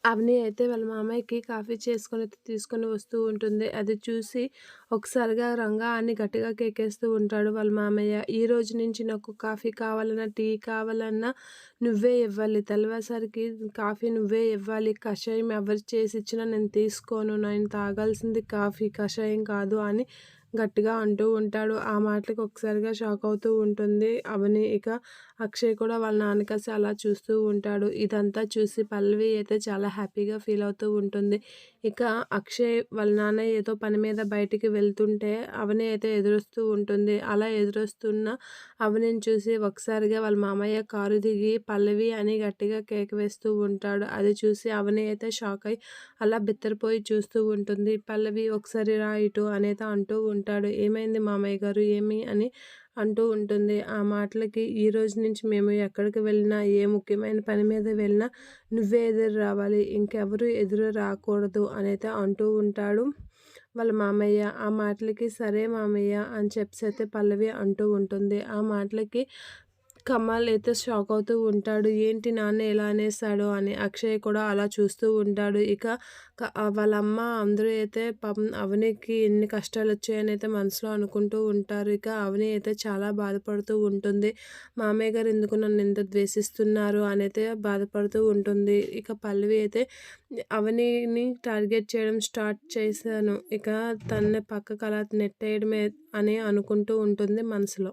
అవని అయితే వాళ్ళ మామయ్యకి కాఫీ చేసుకొని తీసుకొని వస్తూ ఉంటుంది. అది చూసి ఒకసారిగా రంగా అని గట్టిగా కేకేస్తూ ఉంటాడు వాళ్ళ మామయ్య. "ఈరోజు నుంచి నాకు కాఫీ కావాలన్నా, టీ కావాలన్నా నువ్వే ఇవ్వాలి. తెల్లవారేసరికి కాఫీ నువ్వే ఇవ్వాలి. కషాయం ఎవరు చేసిచ్చినా నేను తీసుకోను. నేను తాగాల్సింది కాఫీ, కషాయం కాదు" అని గట్టిగా అంటూ ఉంటాడు. ఆ మాటలకి ఒకసారిగా షాక్ అవుతూ ఉంటుంది అవని. ఇక అక్షయ్ కూడా వాళ్ళ నాన్నకేసి అలా చూస్తూ ఉంటాడు. ఇదంతా చూసి పల్లవి అయితే చాలా హ్యాపీగా ఫీల్ అవుతూ ఉంటుంది. ఇక అక్షయ్ వాళ్ళ నాన్న ఏదో పని మీద బయటికి వెళ్తుంటే అవని అయితే ఎదురొస్తూ ఉంటుంది. అలా ఎదురొస్తున్న అవనిని చూసి ఒకసారిగా వాళ్ళ మామయ్య కారు దిగి పల్లవి అని గట్టిగా కేక వేస్తూ ఉంటాడు. అది చూసి అవని అయితే షాక్ అయ్యి అలా బిత్తరపోయి చూస్తూ ఉంటుంది. పల్లవి "ఒకసారి రా ఇటు" అనేది అంటూ ఉంటాడు. "ఏమైంది మామయ్య గారు ఏమి" అని అంటూ ఉంటుంది. ఆ మాటలకి "ఈ రోజు నుంచి మేము ఎక్కడికి వెళ్ళినా, ఏ ముఖ్యమైన పని మీద వెళ్ళినా నువ్వే ఎదురు రావాలి. ఇంకెవరు ఎదురు రాకూడదు" అనైతే అంటూ ఉంటాడు వాళ్ళ మామయ్య. ఆ మాటలకి "సరే మామయ్య" అని చెప్పేసైతే పల్లవి అంటూ ఉంటుంది. ఆ మాటలకి కమల్ అయితే షాక్ అవుతూ ఉంటాడు. ఏంటి నాన్న ఇలా అనేసాడు అని. అక్షయ్ కూడా అలా చూస్తూ ఉంటాడు. ఇక వాళ్ళ అమ్మ అందరూ అయితే పాపం అవనికి ఎన్ని కష్టాలొచ్చాయని అయితే మనసులో అనుకుంటూ ఉంటారు. ఇక అవని అయితే చాలా బాధపడుతూ ఉంటుంది. మామయ్య గారు ఎందుకు నన్ను ఇంత ద్వేషిస్తున్నారు అనైతే బాధపడుతూ ఉంటుంది. ఇక పల్లవి అయితే అవనిని టార్గెట్ చేయడం స్టార్ట్ చేశాను. ఇక తనని పక్కకు అలా నెట్టేయడమే అని అనుకుంటూ ఉంటుంది మనసులో.